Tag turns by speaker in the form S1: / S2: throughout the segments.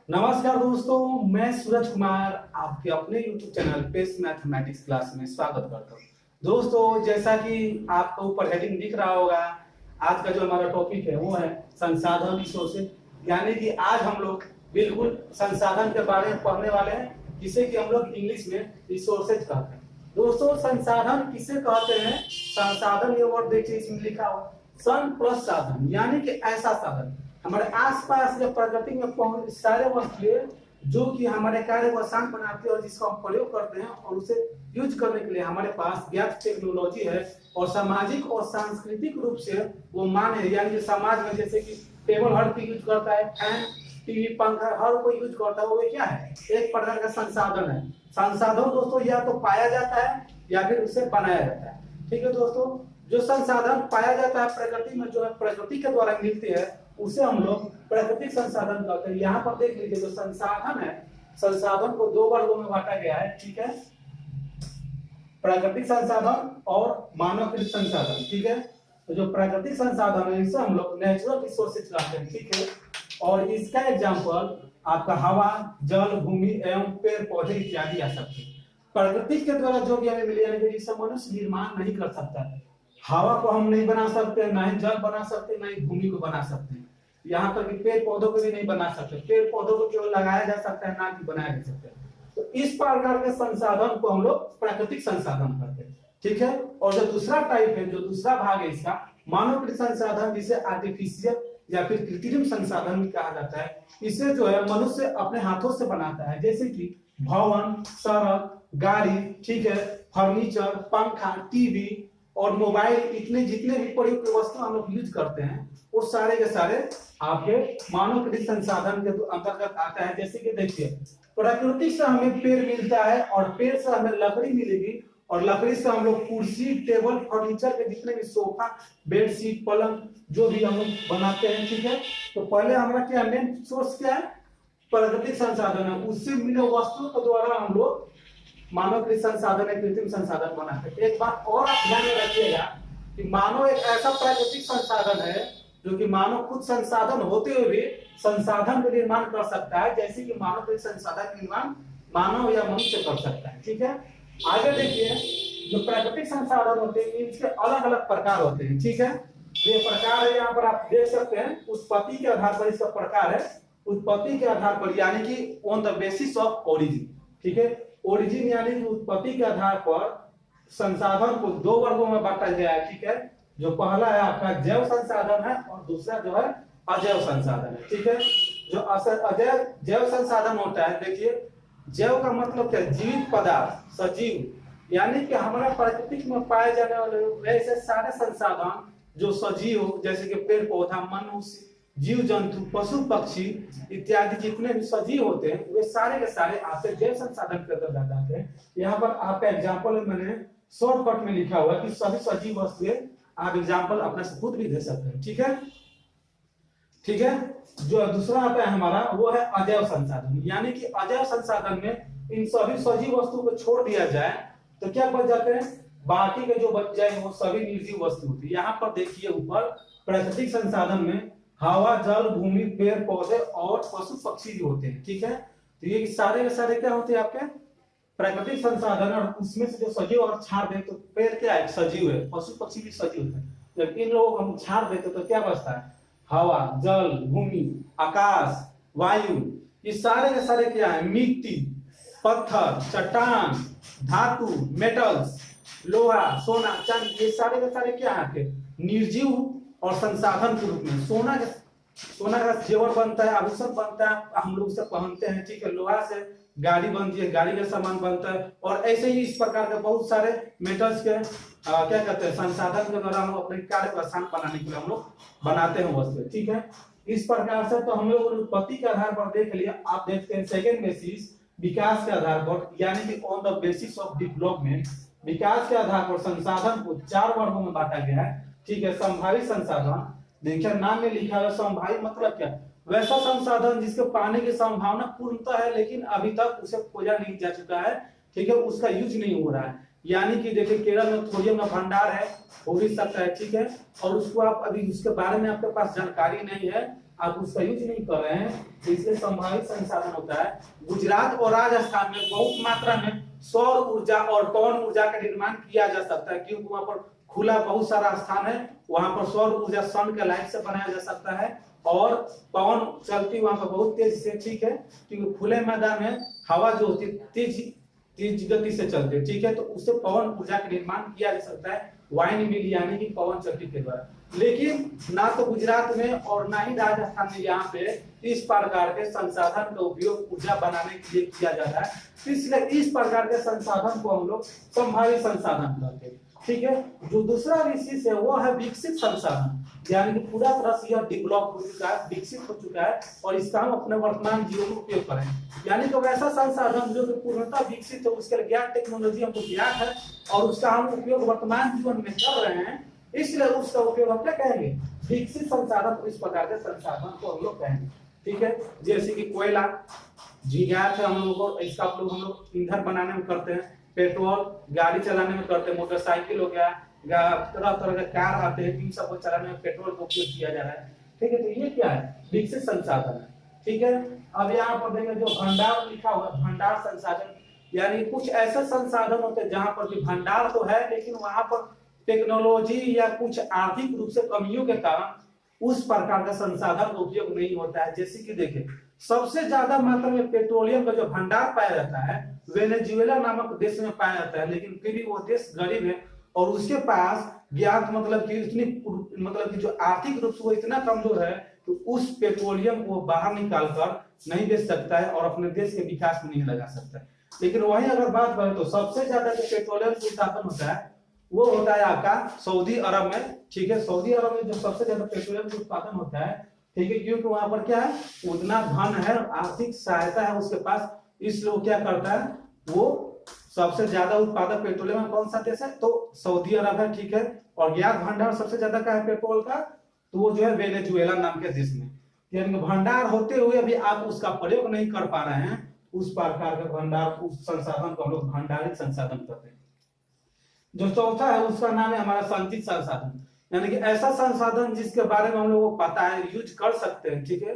S1: नमस्कार दोस्तों, मैं सूरज कुमार आपके अपने YouTube channel Pace mathematics class में स्वागत करता हूँ। दोस्तों, जैसा कि आपको ऊपर हेडिंग दिख रहा होगा, आज का जो हमारा टॉपिक है वो है संसाधन रिसोर्सेज। यानी कि आज हम लोग बिल्कुल संसाधन के बारे में पढ़ने वाले हैं, जिसे कि हम लोग इंग्लिश में रिसोर्सेज कहते हैं। दोस्तों, संसाधन किसे कहते हैं? संसाधन, ये वर्ड देखिए इसमें लिखा हुआ सन प्लस साधन, यानी कि ऐसा साधन हमारे आसपास या प्रकृति में सारे वस्तुएं जो कि हमारे कार्य को आसान बनाते हैं और जिसको हम प्रयोग करते हैं और उसे यूज करने के लिए हमारे पास ज्ञात टेक्नोलॉजी है और सामाजिक और सांस्कृतिक रूप से वो मान है। यानी कि समाज में जैसे कि टेबल हर कोई यूज करता है, फैन, टीवी, पंखा हर कोई यूज करता है, वो क्या है? एक प्रकार का संसाधन है। संसाधन दोस्तों या तो पाया जाता है या फिर उसे बनाया जाता है। ठीक है दोस्तों, जो संसाधन पाया जाता है प्रकृति में, जो है प्रकृति के द्वारा मिलते हैं, उसे हम लोग प्राकृतिक संसाधन कहते हैं। यहाँ पर देख लीजिए, जो संसाधन है, संसाधन को दो वर्गों में बांटा गया है। ठीक है, प्राकृतिक संसाधन और मानवकृत संसाधन। ठीक है, तो जो प्राकृतिक संसाधन है इसे हम लोग नेचुरल रिसोर्सेज कहते हैं। ठीक है, और इसका एग्जाम्पल आपका हवा, जल, भूमि एवं पेड़ पौधे इत्यादि आ सकते हैं। प्रकृति के द्वारा जो भी हमें मिले, यानी कि जिसे मनुष्य निर्माण नहीं कर सकता है। हवा को हम नहीं बना सकते, ना ही जल बना सकते, ना ही भूमि को बना सकते हैं। यहाँ तक कि पेड़ पौधों को भी नहीं बना सकते। पेड़ पौधों को केवल लगाया जा सकता है, ना कि बनाया जा सकता है। तो इस प्रकार के संसाधन को हम लोग प्राकृतिक संसाधन कहते हैं। ठीक है, और जो दूसरा टाइप है, जो दूसरा भाग है इसका, मानवकृत संसाधन, जिसे आर्टिफिशियल या फिर कृत्रिम संसाधन भी कहा जाता है। इसे जो है मनुष्य अपने हाथों से बनाता है, जैसे कि भवन, सड़क, गाड़ी, ठीक है, फर्नीचर, पंखा, टीवी और मोबाइल, इतने जितने भी प्रयुक्त वस्तु हम लोग यूज करते हैं, वो सारे के सारे आपके मानवकृत संसाधन के अंतर्गत आता है। जैसे कि देखिए, प्रकृति से हमें पेड़ मिलता है और पेड़ से हमें लकड़ी मिलेगी और लकड़ी से हम लोग कुर्सी, टेबल, फर्नीचर के जितने भी सोफा, बेडशीट, पलंग जो भी हम लोग बनाते हैं। ठीक है, तो पहले हमारा क्या मेन सोर्स क्या है? प्राकृतिक संसाधन है। उससे मिले वस्तु के द्वारा हम लोग मानवकृत संसाधन है, कृत्रिम संसाधन बनाते हैं। एक बात और आप ध्यान में रखिएगा कि मानव एक ऐसा प्राकृतिक संसाधन है जो कि मानव खुद संसाधन होते हुए भी संसाधन का निर्माण कर सकता है। जैसे कि मानवकृत संसाधन का निर्माण मानव या मनुष्य कर सकता है। ठीक है, आगे देखिए, जो प्राकृतिक संसाधन होते हैं इनके अलग अलग प्रकार होते हैं। ठीक है, ये प्रकार है, यहाँ पर आप देख सकते हैं। उत्पत्ति के आधार पर इसका प्रकार है, उत्पत्ति के आधार पर, यानी कि on the basis of origin. ठीक है, ओरिजिन यानी कि उत्पत्ति के आधार पर संसाधन को दो वर्गों में बांटा गया है। ठीक है, जो पहला है आपका जैव संसाधन है और दूसरा जो है अजैव संसाधन है। ठीक है, जो अजैव जैव संसाधन होता है, देखिए जैव का मतलब क्या है? जीवित पदार्थ, सजीव, यानी कि हमारा प्रकृति में पाए जाने वाले वैसे सारे संसाधन जो सजीव, जैसे कि पेड़ पौधा, मनुष्य, जीव जंतु, पशु पक्षी इत्यादि जितने भी सजीव होते हैं, वे सारे के सारे आपके जैव संसाधन के अंतर्गत आते हैं। यहाँ पर आपका एग्जाम्पल मैंने शॉर्टकट में लिखा हुआ कि सभी सजीव वस्तुएं, आप एग्जाम्पल अपने से खुद भी दे सकते हैं। ठीक है, ठीक है, जो दूसरा आता है हमारा वो है अजैव संसाधन। यानी कि अजैव संसाधन में इन सभी सजीव वस्तुओं को छोड़ दिया जाए तो क्या बच जाते हैं? बाकी के जो बच जाए वो सभी निर्जीव वस्तु होती है। यहाँ पर देखिए ऊपर प्राकृतिक संसाधन में हवा, जल, भूमि, पेड़ पौधे और पशु पक्षी भी होते हैं। ठीक है, तो ये सारे के सारे क्या होते हैं? आपके प्राकृतिक संसाधन। और उसमें से जो सजीव और छाड़ दे तो पेड़ क्या है? सजीव है, पशु पक्षी भी सजीव है। जब इन लोगों को हम छाड़ देते तो क्या बचता है? हवा, जल, भूमि, आकाश, वायु, ये सारे के सारे क्या है? मिट्टी, पत्थर, चट्टान, धातु, मेटल्स, लोहा, सोना, चांदी, ये सारे के सारे क्या है? निर्जीव और संसाधन के रूप में। सोना का जेवर बनता है, आभूषण बनता है, हम लोग उसे पहनते हैं। ठीक है, लोहा से गाड़ी बनती है, गाड़ी का सामान बनता है, और ऐसे ही इस प्रकार के बहुत सारे मेटल्स के क्या कहते हैं? संसाधन के द्वारा हम अपने कार्य को आसान बनाने के लिए हम लोग बनाते हैं वस्तु। ठीक है, इस प्रकार से तो हम लोग उत्पत्ति के आधार पर देख लिया। आप देखते हैं सेकेंड बेसिस, विकास के आधार पर, यानी कि on the basis of development, विकास के आधार पर संसाधन को चार वर्गों में बांटा गया है। ठीक है, संभावित संसाधन, देखिए नाम में लिखा है संभावित मतलब क्या? वैसा संसाधन जिसके पाने की संभावना पूर्णतः है लेकिन अभी तक उसे खोजा नहीं जा चुका है। ठीक है, उसका यूज नहीं हो रहा है। यानी कि देखिए केरल में थोरियम का भंडार है, हो भी सकता है। ठीक है, और उसको आप अभी उसके बारे में आपके पास जानकारी नहीं है, आप उसका यूज नहीं कर रहे हैं, तो इसलिए संभावित संसाधन होता है। गुजरात और राजस्थान में बहुत मात्रा में सौर ऊर्जा और पवन ऊर्जा का निर्माण किया जा सकता है, क्योंकि वहां पर खुला बहुत सारा स्थान है, वहां पर सौर ऊर्जा सन के लाइट से बनाया जा सकता है और पवन चलती वहां पर बहुत तेज से, ठीक है, क्योंकि खुले मैदान में हवा जो होती है तेज गति से चलती है, ठीक है, तो उससे पवन ऊर्जा का निर्माण किया जा सकता है वाइन मिल यानी कि पवन चक्की के द्वारा। लेकिन ना तो गुजरात में और ना ही राजस्थान में यहाँ पे इस प्रकार के संसाधन का उपयोग ऊर्जा बनाने के लिए किया जाता है, इसलिए इस प्रकार के संसाधन को हम लोग संभावित संसाधन कहते हैं, ठीक है। जो दूसरा विशेष है वो है विकसित संसाधन, यानी कि पूरा तरह से यह डेवलप हो चुका है, विकसित हो चुका है और इसका हम अपने वर्तमान जीवन में उपयोग करें, यानी कि वैसा संसाधन जो पूर्णतः विकसित है, उसके लिए ज्ञात टेक्नोलॉजी हमको ज्ञात है और उसका हम उपयोग वर्तमान जीवन में कर रहे हैं, इसलिए उसका उपयोग हम क्या कहेंगे, विकसित संसाधन। इस प्रकार के संसाधन को हम लोग कहेंगे, ठीक है। जैसे कि कोयला ज्ञात है हम लोगों को, इसका उपयोग हम लोग ईंधन बनाने में करते हैं, पेट्रोल गाड़ी चलाने में करते हैं, मोटरसाइकिल हो गया, तरह तरह के कार आते हैं, इन सबको चलाने में पेट्रोल का उपयोग किया जा रहा है, ठीक है। तो ये क्या है, विकसित संसाधन है, ठीक है। अब यहाँ पर देखेंगे जो भंडार लिखा हुआ है, भंडार संसाधन, यानी कुछ ऐसे संसाधन होते हैं जहां पर भंडार तो है लेकिन वहां पर टेक्नोलॉजी या कुछ आर्थिक रूप से कमियों के कारण उस प्रकार का संसाधन का उपयोग नहीं होता है। जैसे कि देखिए सबसे ज्यादा मात्रा में पेट्रोलियम का जो भंडार पाया जाता है वेनेजुएला नामक देश में पाया जाता है, लेकिन फिर भी वो देश गरीब है और उसके पास ज्ञात मतलब कि इतनी मतलब कि जो आर्थिक रूप से वो इतना कमजोर है तो उस पेट्रोलियम को बाहर निकाल कर नहीं बेच सकता है और अपने देश के विकास में नहीं लगा सकता है। लेकिन वहीं अगर बात करें तो सबसे ज्यादा जो पेट्रोलियम उत्पादन होता है वो होता है आपका सऊदी अरब में, ठीक है। सऊदी अरब में जो सबसे ज्यादा पेट्रोलियम उत्पादन होता है, ठीक है, क्योंकि वहां पर क्या है उतना धन है, आर्थिक सहायता है उसके पास, इसलिए वो क्या करता है, वो सबसे ज्यादा उत्पादक पेट्रोलियम में कौन सा देश है, तो सऊदी अरब है, ठीक है। और ज्ञात भंडार सबसे ज्यादा का है पेट्रोल का, तो वो जो है वेनेजुएला नाम के देश में, यानी भंडार होते हुए भी आप उसका प्रयोग नहीं कर पा रहे हैं, उस प्रकार के भंडार उस संसाधन को हम लोग भंडारित संसाधन कहते हैं। जो चौथा है उसका नाम है हमारा संचित संसाधन, यानी कि ऐसा संसाधन जिसके बारे में हम लोग को पता है, यूज कर सकते हैं, ठीक है,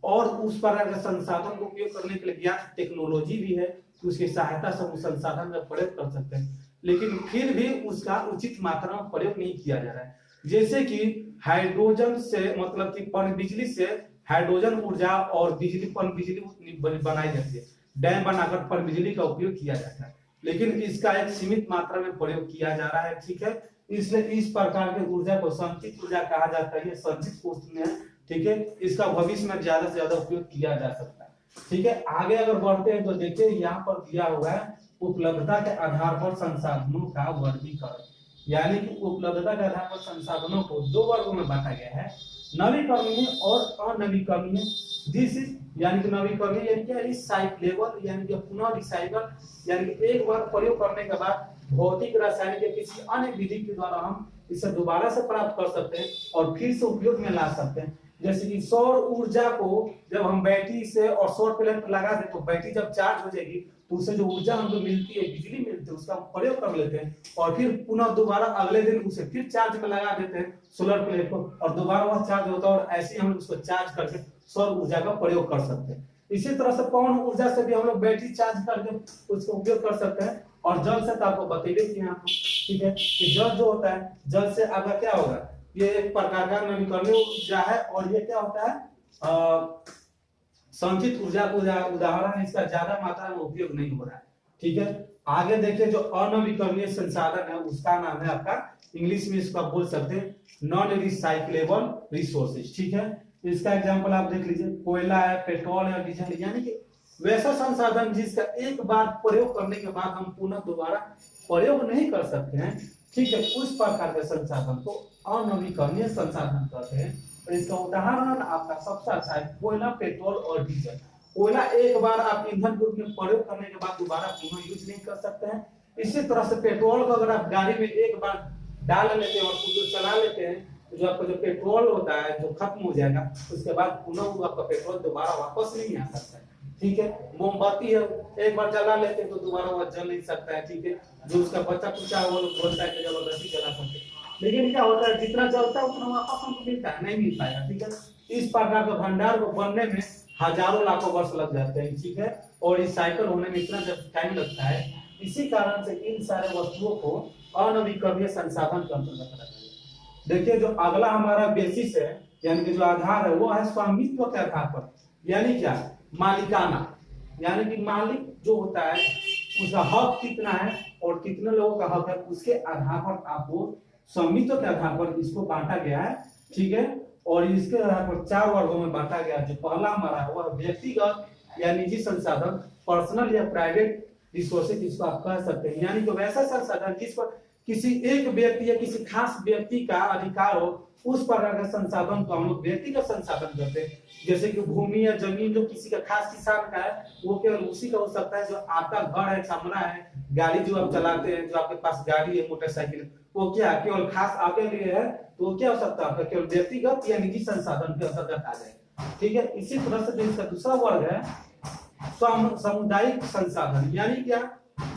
S1: और उस प्रकार के संसाधन को उपयोग करने के लिए ज्ञात टेक्नोलॉजी भी है, उसकी सहायता से उस संसाधन का प्रयोग कर सकते हैं, लेकिन फिर भी उसका उचित मात्रा में प्रयोग नहीं किया जा रहा है। जैसे कि हाइड्रोजन से मतलब कि पनबिजली से हाइड्रोजन ऊर्जा और पनबिजली बनाई जाती है, डैम बनाकर पनबिजली का उपयोग किया जाता है, लेकिन इसका एक सीमित मात्रा में प्रयोग किया जा रहा है, ठीक है। इसलिए इस प्रकार के ऊर्जा को संचित ऊर्जा कहा जाता है, ये संचित ऊर्जा है, ठीक है। इसका भविष्य में ज्यादा से ज्यादा उपयोग किया जा सकता है, ठीक है। आगे अगर बढ़ते हैं तो देखिए यहाँ पर दिया हुआ है उपलब्धता के आधार पर संसाधनों का वर्गीकरण, यानी कि उपलब्धता के आधार पर संसाधनों को दो वर्गों में बांटा गया है, नवीकरणीय और अनवीकरणीय। दिस इज यानी कि नवीकरणीय यानी कि रिसाइक्लेबल यानी कि पुनः रिसाइकल, यानी कि एक बार प्रयोग करने के बाद भौतिक रासायनिक या किसी अन्य विधि के द्वारा हम इसे दोबारा से प्राप्त कर सकते हैं और फिर से उपयोग में ला सकते हैं। जैसे कि सौर ऊर्जा को जब हम बैटरी से और सौर प्लेट पर लगा दें तो बैटरी जब चार्ज हो जाएगी तो उससे जो ऊर्जा हमको मिलती है, बिजली मिलती है, उसका हम प्रयोग कर लेते हैं और फिर पुनः दोबारा अगले दिन उसे फिर चार्ज में लगा देते हैं सोलर प्लेट को और दोबारा वह चार्ज होता है और ऐसे ही हम उसको चार्ज करके सौर ऊर्जा का प्रयोग कर सकते हैं। इसी तरह से पवन ऊर्जा से भी हम लोग बैटरी चार्ज करके उसका उपयोग कर सकते हैं। और जल से तो आपको बतेंगे कि यहाँ ठीक है कि जल जो होता है, जल से आपका क्या होगा, ये एक प्रकार का नवीकरणीय ऊर्जा है और ये क्या होता है संचित ऊर्जा को उदाहरण, इसका ज्यादा मात्रा में उपयोग नहीं हो रहा है, ठीक है। आगे देखिए जो अनवीकरणीय संसाधन है उसका नाम है आपका, इंग्लिश में इसका बोल सकते हैं नॉन रिसाइक्लेबल रिसोर्सेज, ठीक है। इसका एग्जांपल आप देख लीजिए, कोयला है, पेट्रोल है, डीजल, यानी कि वैसा संसाधन जिसका एक बार प्रयोग करने के बाद हम पुनः दोबारा प्रयोग नहीं कर सकते हैं, ठीक है, उस प्रकार के संसाधन को अनवीकरणीय संसाधन कहते हैं। तो इसका उदाहरण आपका सबसे अच्छा है कोयला, पेट्रोल और डीजल। कोयला एक बार आप ईंधन के रूप में प्रयोग करने के बाद दोबारा पुनः यूज नहीं कर सकते हैं। इसी तरह से पेट्रोल को अगर आप गाड़ी में एक बार डाल लेते हैं और उसको चला लेते हैं तो जो आपका जो पेट्रोल होता है जो खत्म हो जाएगा, उसके बाद पुनः वो आपका पेट्रोल दोबारा वापस नहीं आ सकता है, ठीक है। मोमबत्ती है, एक बार जला लेते हैं तो दोबारा वह जल नहीं सकता है, ठीक है। जो उसका बचा कुचा वो लोग बोलता है कि जबरदस्ती जला सकते हैं, लेकिन क्या होता है, जितना जलता है उतना वापस हमको मिलता है, नहीं मिल पाएगा। ठीक है, इस प्रकार का भंडार को बनने में हजारों लाखों वर्ष लग जाते हैं। ठीक है, और रिसाइकल होने में इतना टाइम लगता है। इसी कारण से इन सारे वस्तुओं को अनवीकरणीय संसाधन के अंतर्गत रखा गया। देखिए, जो अगला हमारा बेसिस है, यानी कि जो आधार है, वो है स्वामित्व के आधार पर। यानी क्या, मालिकाना, यानी कि मालिक जो होता है उसका हक कितना है और कितने लोगों का हक है, उसके आधार पर आपको स्वामित्व के आधार पर इसको बांटा गया है। ठीक है, और इसके आधार पर 4 वर्गों में बांटा गया। जो पहला हमारा है वह व्यक्तिगत या निजी संसाधन, पर्सनल या प्राइवेट रिसोर्सेज, जिसको आप कह सकते हैं। यानी कि वैसा संसाधन जिस पर किसी एक व्यक्ति या किसी खास व्यक्ति का अधिकार हो, उस प्रकार का संसाधन को हम लोग व्यक्तिगत संसाधन कहते हैं। जैसे कि भूमि या जमीन जो किसी का खास किसान का है, वो केवल उसी का हो सकता है। जो आपका घर है, कमरा है, गाड़ी जो आप चलाते हैं, जो आपके पास गाड़ी है, मोटरसाइकिल, वो क्या केवल खास आपके लिए है, तो वो क्या हो सकता है, केवल व्यक्तिगत या निजी संसाधन के अंतर्गत आ जाएगा। ठीक है, इसी तरह से इसका दूसरा वर्ग है सामुदायिक संसाधन। यानी क्या,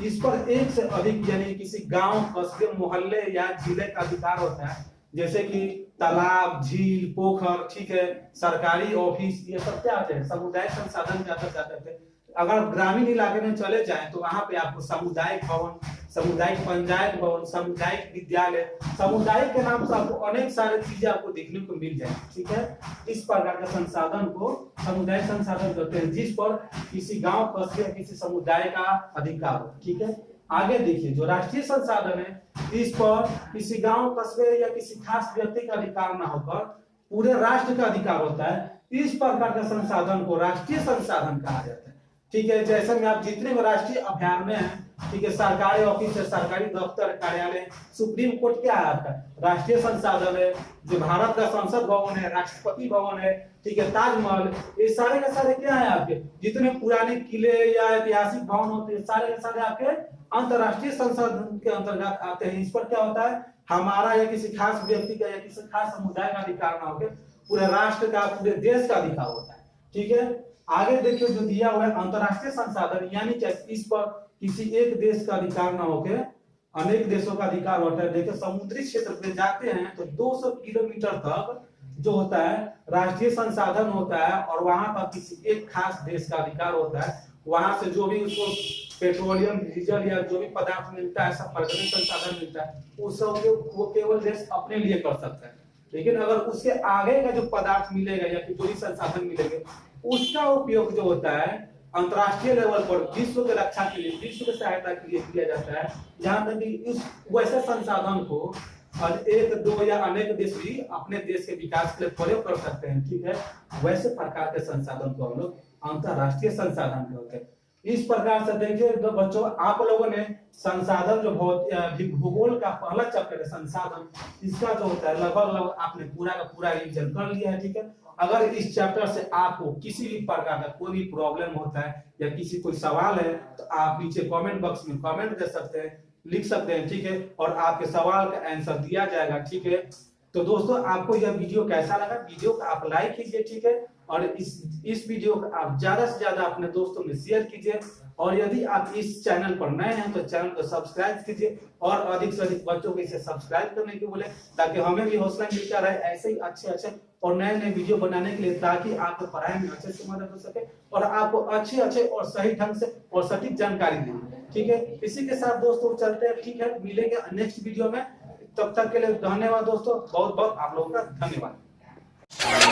S1: इस पर एक से अधिक, यानी किसी गांव, कस्बे, मोहल्ले या जिले का अधिकार होता है। जैसे कि तालाब, झील, पोखर, ठीक है, सरकारी ऑफिस, ये सब क्या आते हैं, सामुदायिक संसाधन के अंतर्गत आते हैं। अगर ग्रामीण इलाके में चले जाएं तो वहां पे आपको सामुदायिक भवन, सामुदायिक पंचायत भवन, सामुदायिक विद्यालय, सामुदायिक के नाम से आपको अनेक सारे चीजें आपको देखने को मिल जाएंगी। ठीक है, इस प्रकार के संसाधन को सामुदायिक संसाधन कहते हैं, जिस पर किसी गांव, कस्बे, किसी समुदाय का अधिकार हो। ठीक है, आगे देखिए, जो राष्ट्रीय संसाधन है, इस पर किसी गांव, कस्बे या किसी खास व्यक्ति का अधिकार न होकर पूरे राष्ट्र का अधिकार होता है। इस प्रकार के संसाधन को राष्ट्रीय संसाधन कहा जाता है। ठीक है, जैसे में आप जितने भी राष्ट्रीय अभ्यारण्य हैं, ठीक है, सरकारी ऑफिस है, सरकारी दफ्तर, कार्यालय, सुप्रीम कोर्ट क्या है आपका, राष्ट्रीय संसाधन है। जो भारत का संसद भवन है, राष्ट्रपति भवन है, ठीक है, ताजमहल, ये सारे के सारे क्या है आपके, जितने पुराने किले या ऐतिहासिक भवन होते हैं, सारे के सारे आपके अंतरराष्ट्रीय संसाधन के अंतर्गत आते हैं। इस पर क्या होता है, हमारा या किसी खास व्यक्ति का या किसी खास समुदाय का अधिकार ना होकर पूरे राष्ट्र का, पूरे देश का अधिकार होता है। ठीक है, आगे देखिए जो दिया हुआ है अंतरराष्ट्रीय संसाधन, यानी कि इस पर किसी एक देश का अधिकार ना होकर अनेक देशों का अधिकार होता है। देखिए, समुद्री क्षेत्र पे जाते हैं तो 200 किलोमीटर तक जो होता है राष्ट्रीय संसाधन होता है, और वहां पर किसी एक खास देश का अधिकार होता है। वहां से जो भी उसको पेट्रोलियम, डीजल या जो भी पदार्थ मिलता है, सब प्राकृतिक संसाधन मिलता है, उस सब वो केवल देश अपने लिए कर सकता है। लेकिन अगर उसके आगे का जो पदार्थ मिलेगा या जो भी संसाधन मिलेंगे, उसका उपयोग जो होता है अंतरराष्ट्रीय लेवल पर विश्व की रक्षा के लिए, विश्व की सहायता के लिए किया जाता है। जहां तक कि इस वैसे संसाधन को एक, दो या अनेक देश भी अपने देश के विकास के लिए प्रयोग कर सकते हैं। ठीक है, वैसे प्रकार के संसाधन को हम लोग अंतरराष्ट्रीय संसाधन कहते हैं। इस प्रकार से देखिए तो बच्चों, आप लोगों ने संसाधन जो भूगोल का पहला चैप्टर है संसाधन, इसका जो होता है लगभग आपने पूरा का पूरा रिवीजन कर लिया है। ठीक है, अगर इस चैप्टर से आपको किसी भी प्रकार का कोई भी प्रॉब्लम होता है या किसी कोई सवाल है, तो आप नीचे कमेंट बॉक्स में कमेंट कर सकते हैं, लिख सकते हैं। ठीक है, और आपके सवाल का आंसर दिया जाएगा। ठीक है, तो दोस्तों, आपको यह वीडियो कैसा लगा, वीडियो को आप लाइक कीजिए। ठीक है, और इस वीडियो को आप ज्यादा से ज्यादा अपने दोस्तों में शेयर कीजिए। और यदि आप इस चैनल पर नए हैं तो चैनल को सब्सक्राइब कीजिए, और अधिक से अधिक बच्चों को इसे सब्सक्राइब करने के बोले, ताकि हमें भी हौसला मिलता रहे ऐसे ही अच्छे और नए नए वीडियो बनाने के लिए, ताकि आपको पढ़ाई में अच्छे से मदद हो सके और आपको अच्छे और सही ढंग से और सटीक जानकारी दें। ठीक है, इसी के साथ दोस्तों चलते हैं। ठीक है, मिलेंगे नेक्स्ट वीडियो में। तब तक के लिए धन्यवाद दोस्तों, बहुत बहुत आप लोगों का धन्यवाद।